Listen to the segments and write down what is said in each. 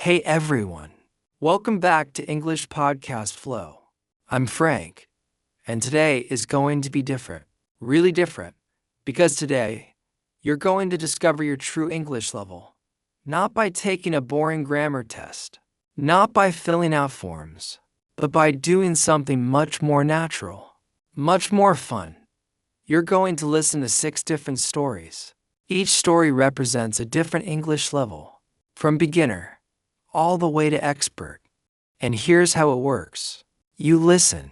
Hey everyone, welcome back to English Podcast Flow. I'm Frank, and today is going to be different, really different, because today you're going to discover your true English level, not by taking a boring grammar test, not by filling out forms, but by doing something much more natural, much more fun. You're going to listen to 6 different stories. Each story represents a different English level, from beginner all the way to expert. And here's how it works. You listen.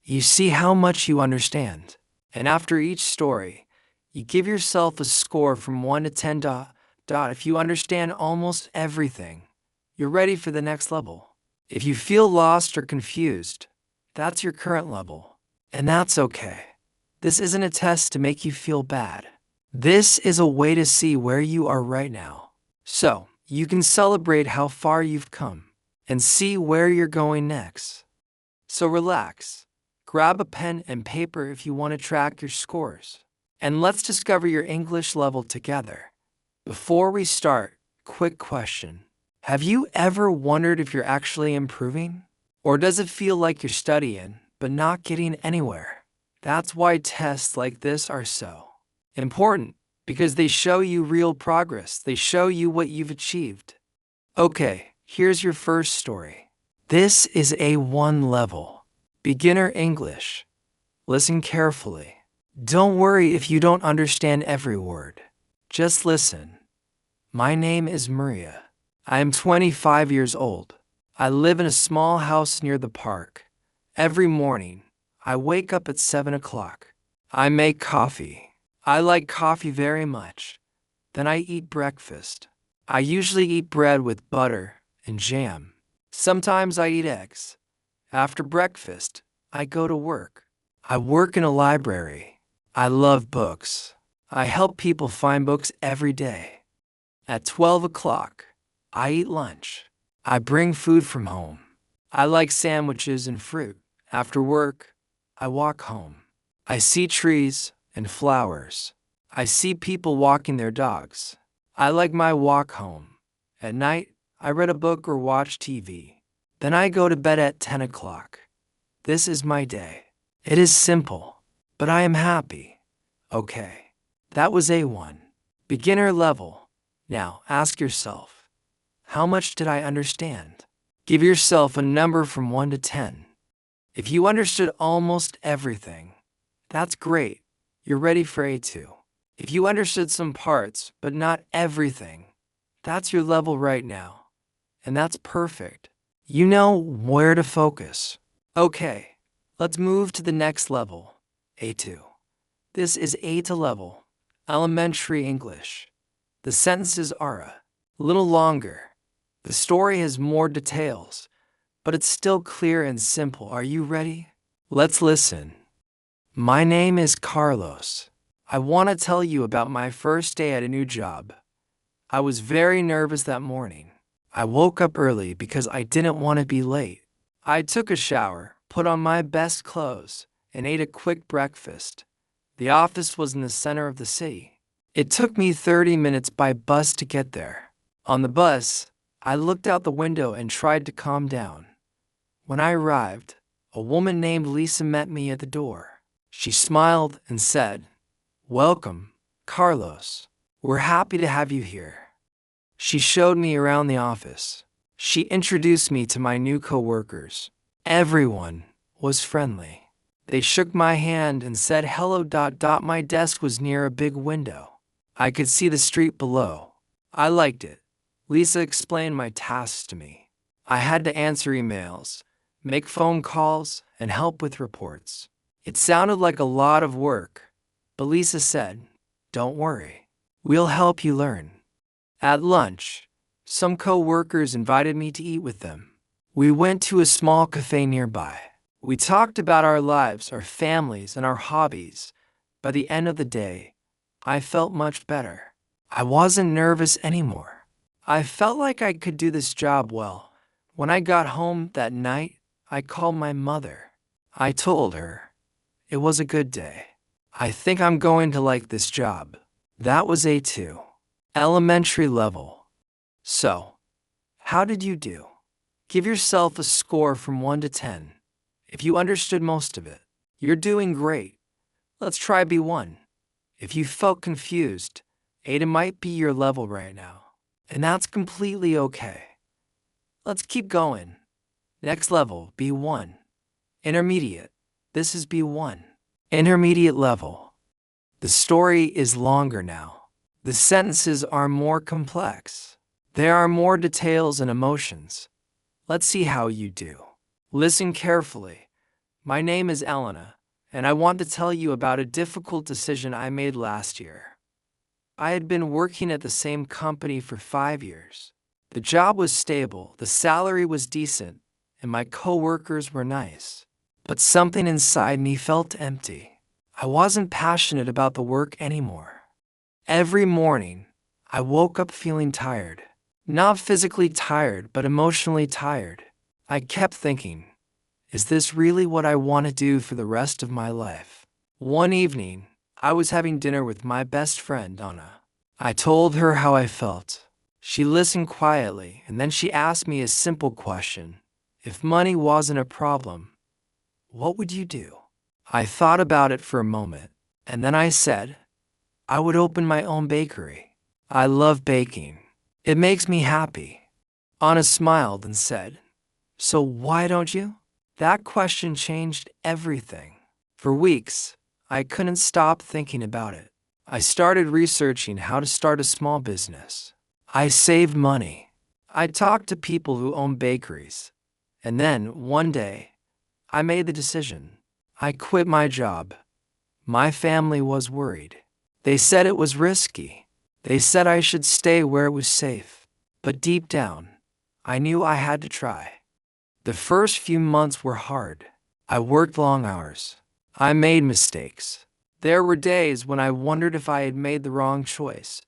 You see how much you understand. And after each story, you give yourself a score from 1 to 10. If you understand almost everything, you're ready for the next level. If you feel lost or confused, that's your current level. And that's okay. This isn't a test to make you feel bad. This is a way to see where you are right now. So, you can celebrate how far you've come and see where you're going next. So relax, grab a pen and paper if you want to track your scores, and let's discover your English level together. Before we start, quick question. Have you ever wondered if you're actually improving? Or does it feel like you're studying but not getting anywhere? That's why tests like this are so important. Because they show you real progress. They show you what you've achieved. Okay, here's your first story. This is A1 level, beginner English. Listen carefully. Don't worry if you don't understand every word. Just listen. My name is Maria. I am 25 years old. I live in a small house near the park. Every morning, I wake up at 7 o'clock. I make coffee. I like coffee very much. Then I eat breakfast. I usually eat bread with butter and jam. Sometimes I eat eggs. After breakfast, I go to work. I work in a library. I love books. I help people find books every day. At 12 o'clock, I eat lunch. I bring food from home. I like sandwiches and fruit. After work, I walk home. I see trees and flowers. I see people walking their dogs. I like my walk home. At night, I read a book or watch TV. Then I go to bed at 10 o'clock. This is my day. It is simple, but I am happy. Okay, that was A1. Beginner level. Now ask yourself, how much did I understand? Give yourself a number from 1 to 10. If you understood almost everything, that's great. You're ready for A2. If you understood some parts, but not everything, that's your level right now. And that's perfect. You know where to focus. Okay, let's move to the next level, A2. This is A2 level, elementary English. The sentences are a little longer. The story has more details, but it's still clear and simple. Are you ready? Let's listen. My name is Carlos. I want to tell you about my first day at a new job. I was very nervous that morning. I woke up early because I didn't want to be late. I took a shower, put on my best clothes, and ate a quick breakfast. The office was in the center of the city. It took me 30 minutes by bus to get there. On the bus, I looked out the window and tried to calm down. When I arrived, a woman named Lisa met me at the door. She smiled and said, "Welcome, Carlos. We're happy to have you here." She showed me around the office. She introduced me to my new coworkers. Everyone was friendly. They shook my hand and said hello. My desk was near a big window. I could see the street below. I liked it. Lisa explained my tasks to me. I had to answer emails, make phone calls, and help with reports. It sounded like a lot of work, but Lisa said, "Don't worry, we'll help you learn." At lunch, some co-workers invited me to eat with them. We went to a small cafe nearby. We talked about our lives, our families, and our hobbies. By the end of the day, I felt much better. I wasn't nervous anymore. I felt like I could do this job well. When I got home that night, I called my mother. I told her, it was a good day. I think I'm going to like this job. That was A2, elementary level. So, How did you do? Give yourself a score from 1 to 10. If you understood most of it, you're doing great. Let's try B1. If you felt confused, 8 might be your level right now. And that's completely okay. Let's keep going. Next level, B1. Intermediate. This is B1. Intermediate level. The story is longer now. The sentences are more complex. There are more details and emotions. Let's see how you do. Listen carefully. My name is Elena, and I want to tell you about a difficult decision I made last year. I had been working at the same company for 5 years. The job was stable, the salary was decent, and my coworkers were nice. But something inside me felt empty. I wasn't passionate about the work anymore. Every morning, I woke up feeling tired. Not physically tired, but emotionally tired. I kept thinking, is this really what I want to do for the rest of my life? One evening, I was having dinner with my best friend, Anna. I told her how I felt. She listened quietly, and then she asked me a simple question. If money wasn't a problem, what would you do? I thought about it for a moment, and then I said, I would open my own bakery. I love baking. It makes me happy. Anna smiled and said, so why don't you? That question changed everything. For weeks, I couldn't stop thinking about it. I started researching how to start a small business. I saved money. I talked to people who own bakeries. And then, one day, I made the decision. I quit my job. My family was worried. They said it was risky. They said I should stay where it was safe. But deep down, I knew I had to try. The first few months were hard. I worked long hours. I made mistakes. There were days when I wondered if I had made the wrong choice.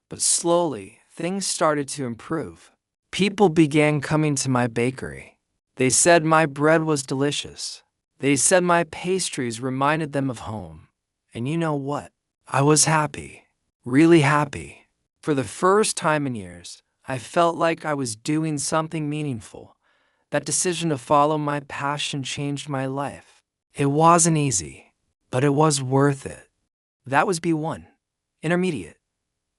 But slowly, things started to improve. People began coming to my bakery. They said my bread was delicious. They said my pastries reminded them of home. And you know what? I was happy. Really happy. For the first time in years, I felt like I was doing something meaningful. That decision to follow my passion changed my life. It wasn't easy, but it was worth it. That was B1. Intermediate.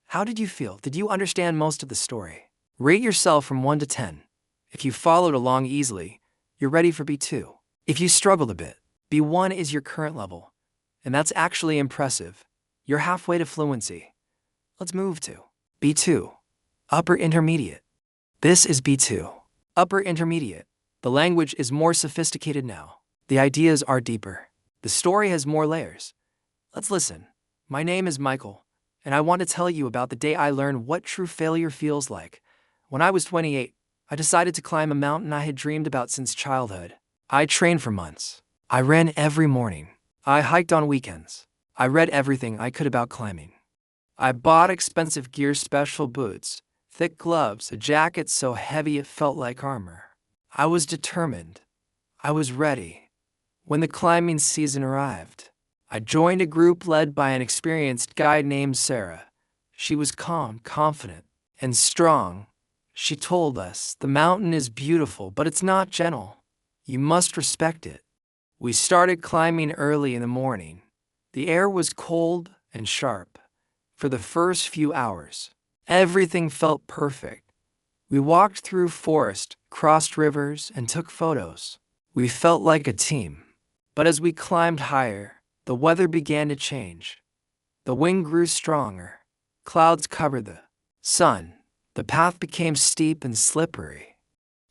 How did you feel? Did you understand most of the story? Rate yourself from 1 to 10. If you followed along easily, you're ready for B2. If you struggled a bit, B1 is your current level. And that's actually impressive. You're halfway to fluency. Let's move to B2. Upper Intermediate. This is B2. Upper Intermediate. The language is more sophisticated now. The ideas are deeper. The story has more layers. Let's listen. My name is Michael, and I want to tell you about the day I learned what true failure feels like. When I was 28, I decided to climb a mountain I had dreamed about since childhood. I trained for months. I ran every morning. I hiked on weekends. I read everything I could about climbing. I bought expensive gear, special boots, thick gloves, a jacket so heavy it felt like armor. I was determined. I was ready. When the climbing season arrived, I joined a group led by an experienced guide named Sarah. She was calm, confident, and strong. She told us, the mountain is beautiful, but it's not gentle. You must respect it. We started climbing early in the morning. The air was cold and sharp. For the first few hours, everything felt perfect. We walked through forest, crossed rivers, and took photos. We felt like a team. But as we climbed higher, the weather began to change. The wind grew stronger. Clouds covered the sun. The path became steep and slippery.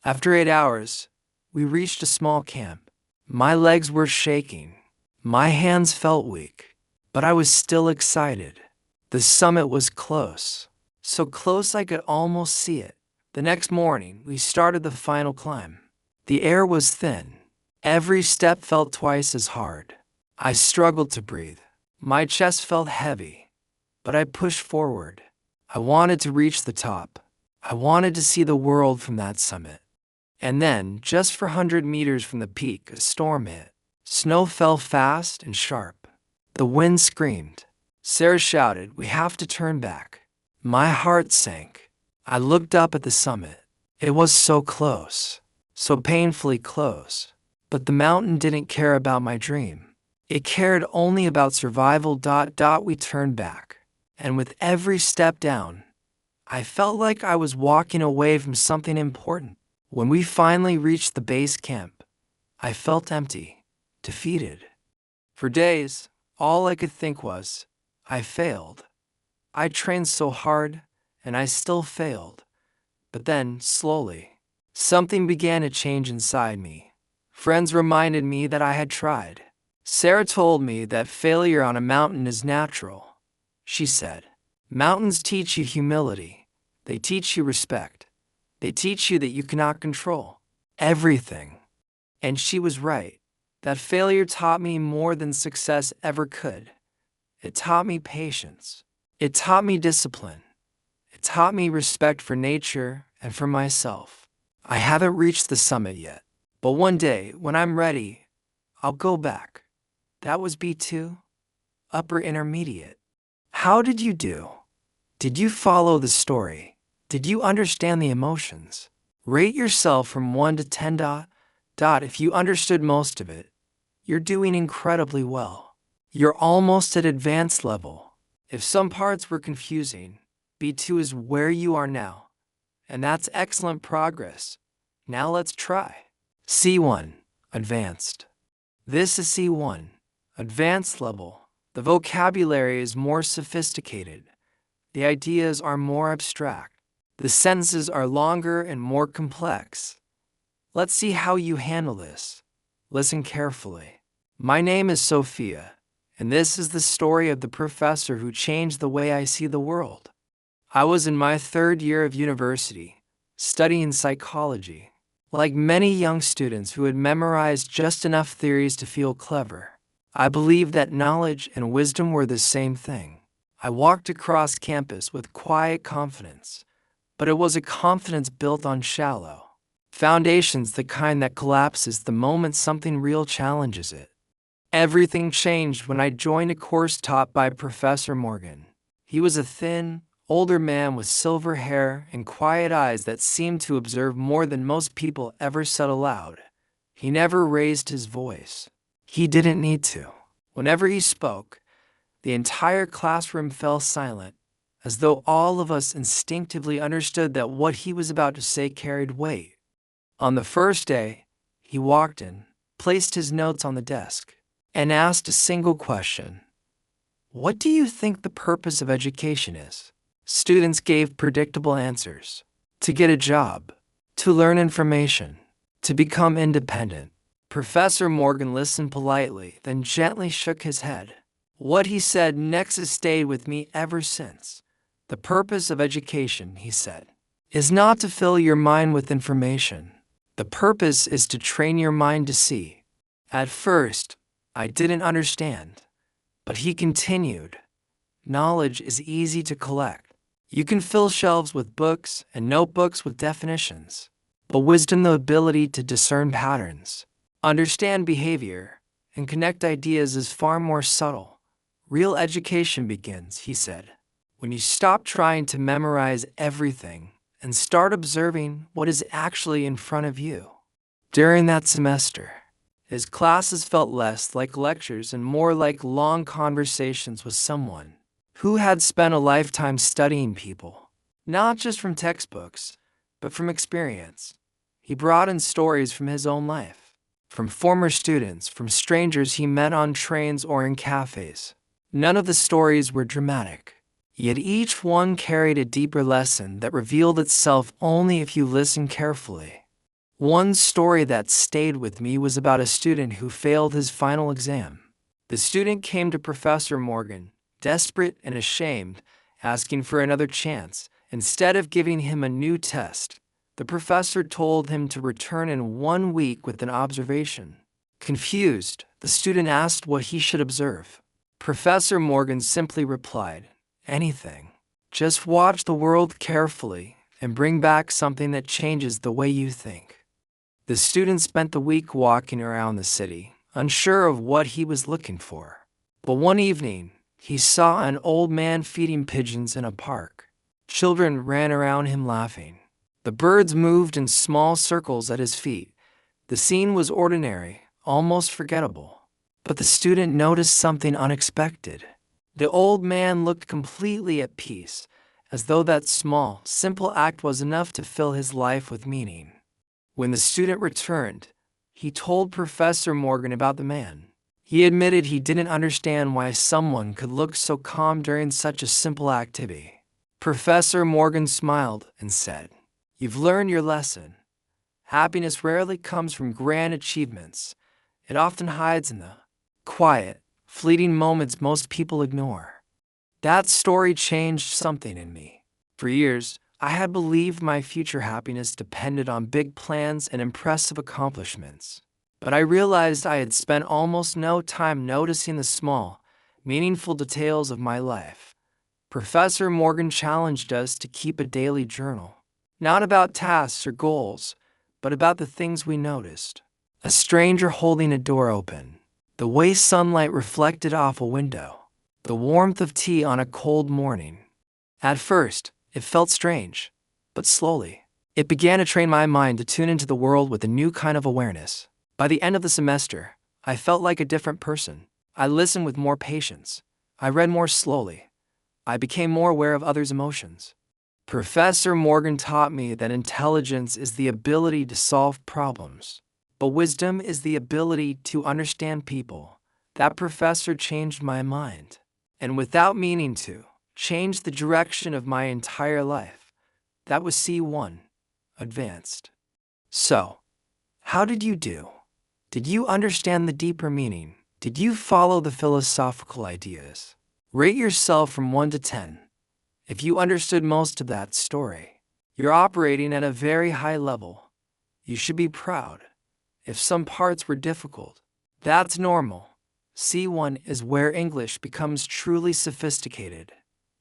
After 8 hours, we reached a small camp. My legs were shaking. My hands felt weak, but I was still excited. The summit was close, so close I could almost see it. The next morning, we started the final climb. The air was thin. Every step felt twice as hard. I struggled to breathe. My chest felt heavy, but I pushed forward. I wanted to reach the top. I wanted to see the world from that summit. And then, just 400 meters from the peak, a storm hit. Snow fell fast and sharp. The wind screamed. Sarah shouted, "We have to turn back." My heart sank. I looked up at the summit. It was so close, so painfully close. But the mountain didn't care about my dream. It cared only about survival. We turned back, and with every step down, I felt like I was walking away from something important. When we finally reached the base camp, I felt empty, defeated. For days, all I could think was, I failed. I trained so hard, and I still failed. But then, slowly, something began to change inside me. Friends reminded me that I had tried. Sarah told me that failure on a mountain is natural. She said, mountains teach you humility. They teach you respect. They teach you that you cannot control everything. And she was right. That failure taught me more than success ever could. It taught me patience. It taught me discipline. It taught me respect for nature and for myself. I haven't reached the summit yet, but one day, when I'm ready, I'll go back. That was B2, upper intermediate. How did you do? Did you follow the story? Did you understand the emotions? Rate yourself from 1 to 10. If you understood most of it, you're doing incredibly well. You're almost at advanced level. If some parts were confusing, B2 is where you are now. And that's excellent progress. Now let's try. C1, advanced. This is C1, advanced level. The vocabulary is more sophisticated. The ideas are more abstract. The sentences are longer and more complex. Let's see how you handle this. Listen carefully. My name is Sophia, and this is the story of the professor who changed the way I see the world. I was in my 3rd year of university, studying psychology. Like many young students who had memorized just enough theories to feel clever, I believed that knowledge and wisdom were the same thing. I walked across campus with quiet confidence, but it was a confidence built on shallow foundations, the kind that collapses the moment something real challenges it. Everything changed when I joined a course taught by Professor Morgan. He was a thin, older man with silver hair and quiet eyes that seemed to observe more than most people ever said aloud. He never raised his voice. He didn't need to. Whenever he spoke, the entire classroom fell silent, as though all of us instinctively understood that what he was about to say carried weight. On the first day, he walked in, placed his notes on the desk, and asked a single question. What do you think the purpose of education is? Students gave predictable answers. To get a job, to learn information, to become independent. Professor Morgan listened politely, then gently shook his head. What he said next has stayed with me ever since. The purpose of education, he said, is not to fill your mind with information. The purpose is to train your mind to see. At first, I didn't understand, but he continued. Knowledge is easy to collect. You can fill shelves with books and notebooks with definitions, but wisdom, the ability to discern patterns, understand behavior, and connect ideas is far more subtle. Real education begins, he said, when you stop trying to memorize everything and start observing what is actually in front of you. During that semester, his classes felt less like lectures and more like long conversations with someone who had spent a lifetime studying people, not just from textbooks, but from experience. He brought in stories from his own life, from former students, from strangers he met on trains or in cafes. None of the stories were dramatic, yet each one carried a deeper lesson that revealed itself only if you listened carefully. One story that stayed with me was about a student who failed his final exam. The student came to Professor Morgan, desperate and ashamed, asking for another chance. Instead of giving him a new test, the professor told him to return in 1 week with an observation. Confused, the student asked what he should observe. Professor Morgan simply replied, anything. Just watch the world carefully and bring back something that changes the way you think. The student spent the week walking around the city, unsure of what he was looking for. But one evening, he saw an old man feeding pigeons in a park. Children ran around him laughing. The birds moved in small circles at his feet. The scene was ordinary, almost forgettable. But the student noticed something unexpected. The old man looked completely at peace, as though that small, simple act was enough to fill his life with meaning. When the student returned, he told Professor Morgan about the man. He admitted he didn't understand why someone could look so calm during such a simple activity. Professor Morgan smiled and said, "You've learned your lesson. Happiness rarely comes from grand achievements. It often hides in the quiet, fleeting moments most people ignore." That story changed something in me. For years, I had believed my future happiness depended on big plans and impressive accomplishments. But I realized I had spent almost no time noticing the small, meaningful details of my life. Professor Morgan challenged us to keep a daily journal, not about tasks or goals, but about the things we noticed. A stranger holding a door open, the way sunlight reflected off a window, the warmth of tea on a cold morning. At first, it felt strange, but slowly, it began to train my mind to tune into the world with a new kind of awareness. By the end of the semester, I felt like a different person. I listened with more patience. I read more slowly. I became more aware of others' emotions. Professor Morgan taught me that intelligence is the ability to solve problems, but wisdom is the ability to understand people. That professor changed my mind, and without meaning to, changed the direction of my entire life. That was C1, advanced. So, how did you do? Did you understand the deeper meaning? Did you follow the philosophical ideas? Rate yourself from 1 to 10. If you understood most of that story, you're operating at a very high level. You should be proud. If some parts were difficult, that's normal. C1 is where English becomes truly sophisticated.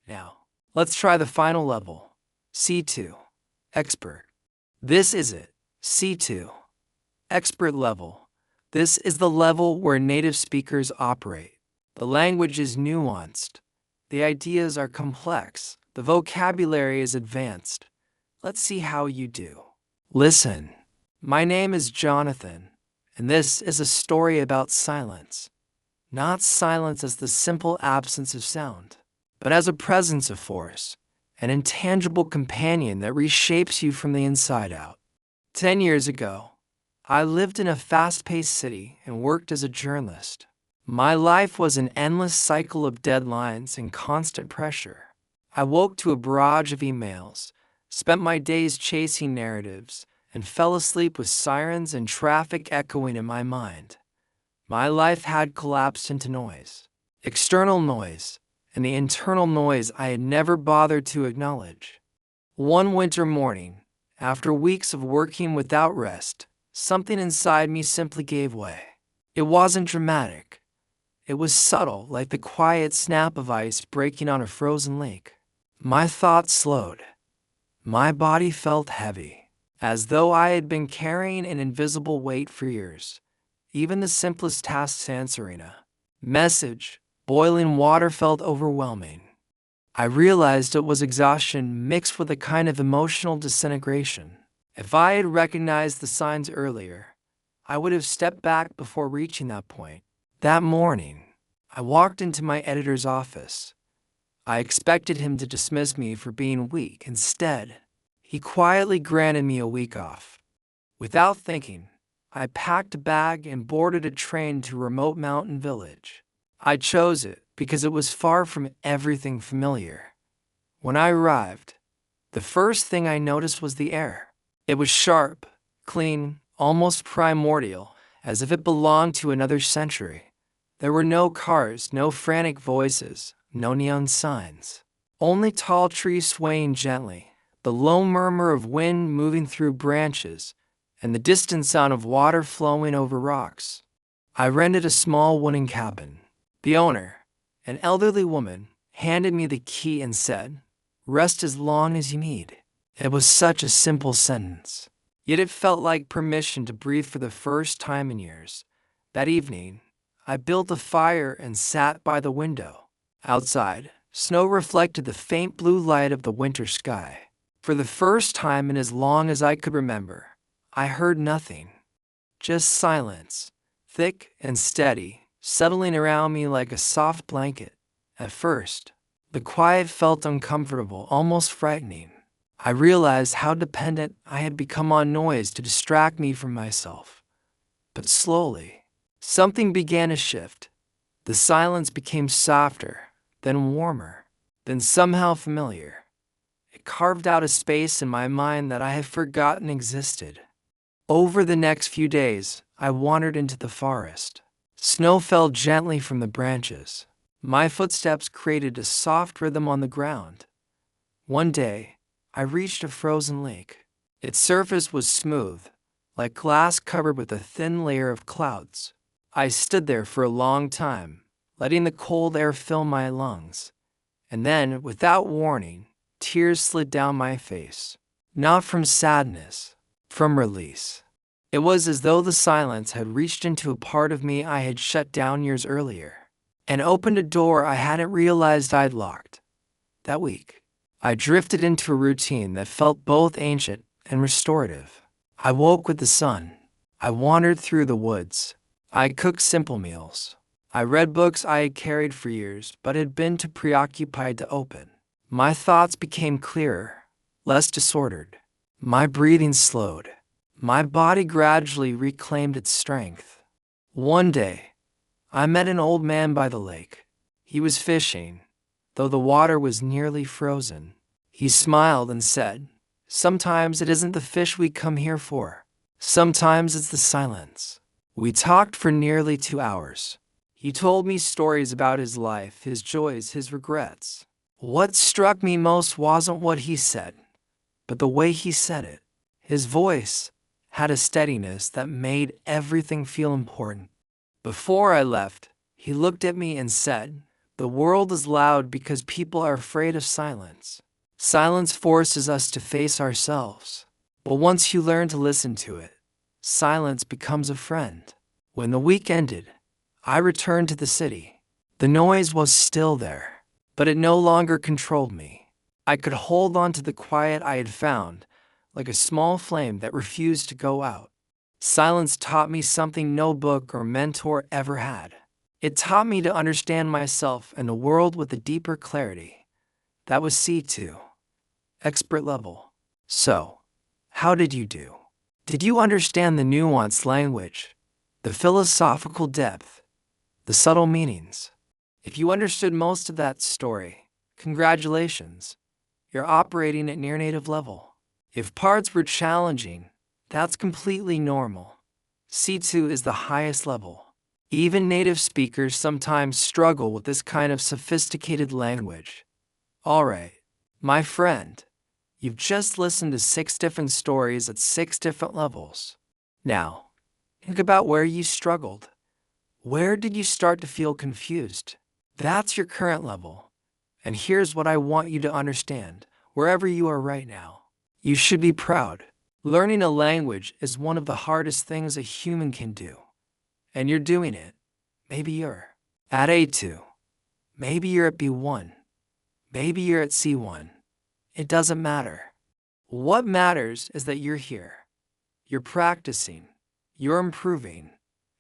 Now, let's try the final level. C2, expert. This is it. C2, expert level. This is the level where native speakers operate. The language is nuanced. The ideas are complex. The vocabulary is advanced. Let's see how you do. Listen. My name is Jonathan, and this is a story about silence. Not silence as the simple absence of sound, but as a presence of force, an intangible companion that reshapes you from the inside out. 10 years ago, I lived in a fast-paced city and worked as a journalist. My life was an endless cycle of deadlines and constant pressure. I woke to a barrage of emails, spent my days chasing narratives, and fell asleep with sirens and traffic echoing in my mind. My life had collapsed into noise, external noise, and the internal noise I had never bothered to acknowledge. One winter morning, after weeks of working without rest, something inside me simply gave way. It wasn't dramatic. It was subtle, like the quiet snap of ice breaking on a frozen lake. My thoughts slowed. My body felt heavy, as though I had been carrying an invisible weight for years. Even the simplest tasks, answering a message, boiling water, felt overwhelming. I realized it was exhaustion mixed with a kind of emotional disintegration. If I had recognized the signs earlier, I would have stepped back before reaching that point. That morning, I walked into my editor's office. I expected him to dismiss me for being weak. Instead, he quietly granted me a week off. Without thinking, I packed a bag and boarded a train to a remote mountain village. I chose it because it was far from everything familiar. When I arrived, the first thing I noticed was the air. It was sharp, clean, almost primordial, as if it belonged to another century. There were no cars, no frantic voices, no neon signs. Only tall trees swaying gently, the low murmur of wind moving through branches, and the distant sound of water flowing over rocks. I rented a small wooden cabin. The owner, an elderly woman, handed me the key and said, "Rest as long as you need." It was such a simple sentence, yet it felt like permission to breathe for the first time in years. That evening, I built a fire and sat by the window. Outside, snow reflected the faint blue light of the winter sky. For the first time in as long as I could remember, I heard nothing. Just silence, thick and steady, settling around me like a soft blanket. At first, the quiet felt uncomfortable, almost frightening. I realized how dependent I had become on noise to distract me from myself. But slowly, something began to shift. The silence became softer, then warmer, then somehow familiar. It carved out a space in my mind that I had forgotten existed. Over the next few days, I wandered into the forest. Snow fell gently from the branches. My footsteps created a soft rhythm on the ground. One day, I reached a frozen lake. Its surface was smooth, like glass covered with a thin layer of clouds. I stood there for a long time, letting the cold air fill my lungs. And then, without warning, tears slid down my face. Not from sadness, from release. It was as though the silence had reached into a part of me I had shut down years earlier, and opened a door I hadn't realized I'd locked. That week, I drifted into a routine that felt both ancient and restorative. I woke with the sun. I wandered through the woods. I cooked simple meals. I read books I had carried for years but had been too preoccupied to open. My thoughts became clearer, less disordered. My breathing slowed. My body gradually reclaimed its strength. One day, I met an old man by the lake. He was fishing, though the water was nearly frozen. He smiled and said, "Sometimes it isn't the fish we come here for. Sometimes it's the silence." We talked for nearly 2 hours. He told me stories about his life, his joys, his regrets. What struck me most wasn't what he said, but the way he said it. His voice had a steadiness that made everything feel important. Before I left, he looked at me and said, "The world is loud because people are afraid of silence. Silence forces us to face ourselves. But once you learn to listen to it, silence becomes a friend." When the week ended, I returned to the city. The noise was still there, but it no longer controlled me. I could hold on to the quiet I had found, like a small flame that refused to go out. Silence taught me something no book or mentor ever had. It taught me to understand myself and the world with a deeper clarity. That was C2, expert level. So, how did you do? Did you understand the nuanced language, the philosophical depth, the subtle meanings? If you understood most of that story, congratulations, you're operating at near native level. If parts were challenging, that's completely normal. C2 is the highest level. Even native speakers sometimes struggle with this kind of sophisticated language. All right, my friend, you've just listened to 6 different stories at 6 different levels. Now, think about where you struggled. Where did you start to feel confused? That's your current level. And here's what I want you to understand, wherever you are right now. You should be proud. Learning a language is one of the hardest things a human can do. And you're doing it. Maybe you're at A2. Maybe you're at B1. Maybe you're at C1. It doesn't matter. What matters is that you're here. You're practicing. You're improving.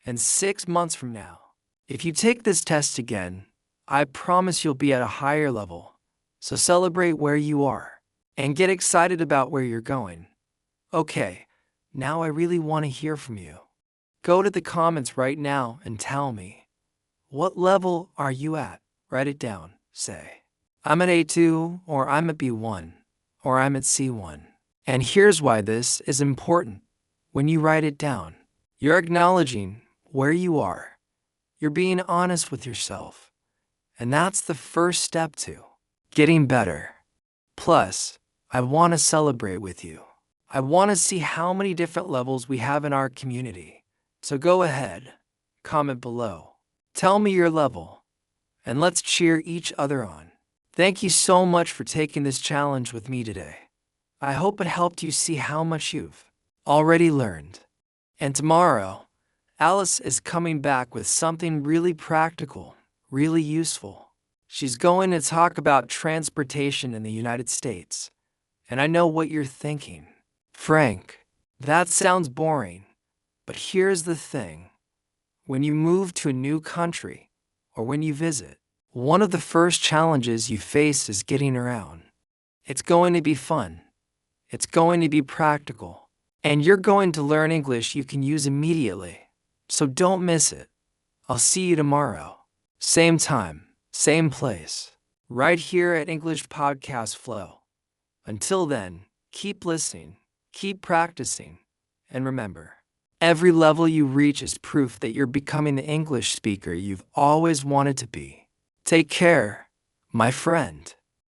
And 6 months from now, if you take this test again, I promise you'll be at a higher level. So celebrate where you are. And get excited about where you're going. Okay, now I really want to hear from you. Go to the comments right now and tell me, what level are you at? Write it down. Say, I'm at A2, or I'm at B1, or I'm at C1. And here's why this is important. When you write it down, you're acknowledging where you are. You're being honest with yourself. And that's the first step to getting better. Plus, I want to celebrate with you. I want to see how many different levels we have in our community. So go ahead, comment below. Tell me your level, and let's cheer each other on. Thank you so much for taking this challenge with me today. I hope it helped you see how much you've already learned. And tomorrow, Alice is coming back with something really practical, really useful. She's going to talk about transportation in the United States. And I know what you're thinking. Frank, that sounds boring. But here's the thing. When you move to a new country, or when you visit, one of the first challenges you face is getting around. It's going to be fun. It's going to be practical. And you're going to learn English you can use immediately. So don't miss it. I'll see you tomorrow. Same time, same place. Right here at English Podcast Flow. Until then, keep listening, keep practicing, and remember, every level you reach is proof that you're becoming the English speaker you've always wanted to be. Take care, my friend.